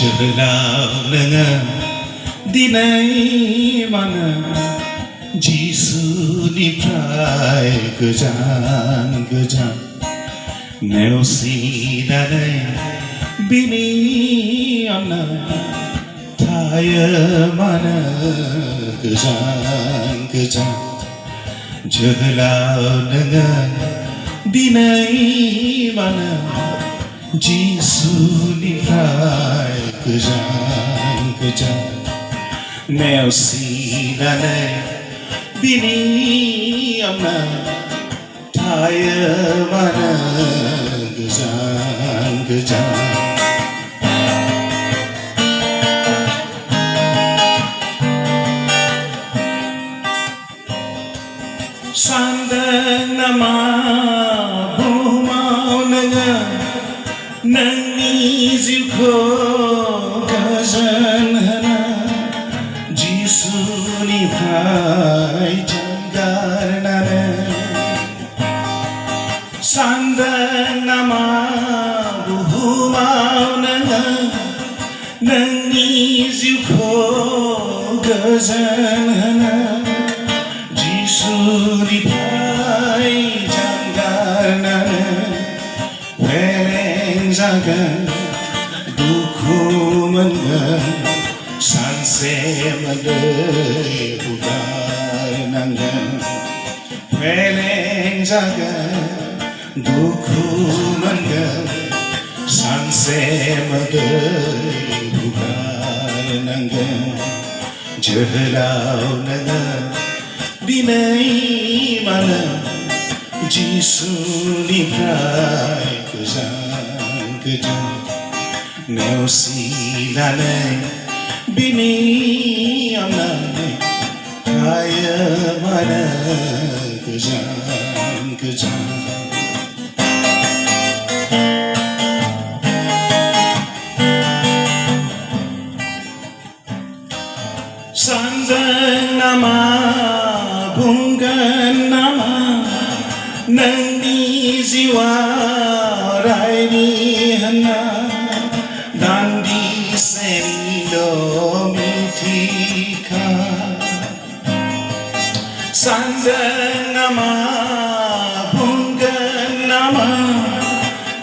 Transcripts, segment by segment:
जोहोलाव नोङो दिनै मानो जिसुनिफ्राय गोजान गोजान नेवसिनानै बिनि अननाय थायो मानो गोजान गोजान जोहोलाव नोङो दिनै मानो जिसुनिफ्राय गोजान गोजान नेवसिनानै बिनि अननाय थायो मानो गोजान गोजान सानदों नामा बुहुमाव नोङो नोंनि जिउखौ गोजोन होनो जिसुनिफ्राय जानगारनानै सानदों नामा बुहुमाव नोङो नोंनि जिउखौ गोजोन होनो जिसुनिफ्राय जानगारनानै फेलें जागोन दुखु मोनगोन सानसे मोदै हुगारनांगोन फेलें जागोन दुखु मोनगोन सानसे मोदै हुगारनांगोन जोहोलाव नोङो दिनै मानो जिसुनिफ्राय गोजान गोजान नेवसिनानै बिनि अननाय थायो मानो गोजान गोजान सानदों नामा बुंगोन नामा नोंनि जिउआ अरायनि होनना दान्दिसेनिल' मिथिखा सानदों नामा बुंगोन नामा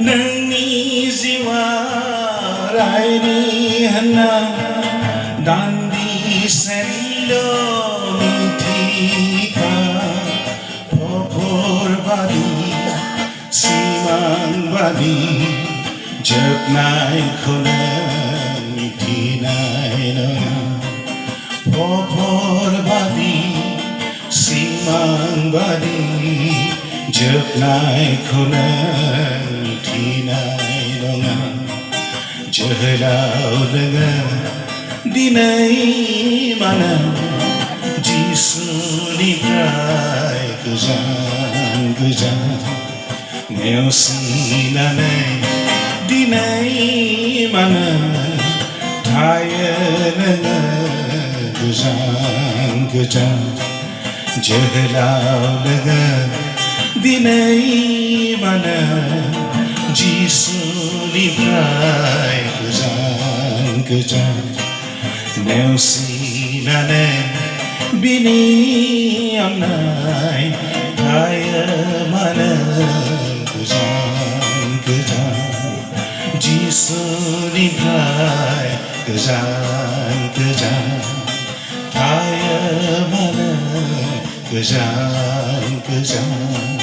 नोंनि जिउआ अरायनि होनना दान्दिसेनिल' सिमांबादि जोबनायखौनो मिथिनाय नङा फरबादि सिमांबादि जोबनायखौनो मिथिनाय नङा जोहोलाव नोङो दिनै मानो जिसुनिफ्राय गोजान गोजान नेवसिनानै दिनै मानो थायो नोङो गोजान गोजान जोहोलाव नोङो दिनै मानो जिसुनिफ्राय गोजान गोजान नेवसिनानै बिनि अननाय थायो मानो गोजान गोजान जिसुनिफ्राय गोजान गोजान थायो मानो गोजान गोजान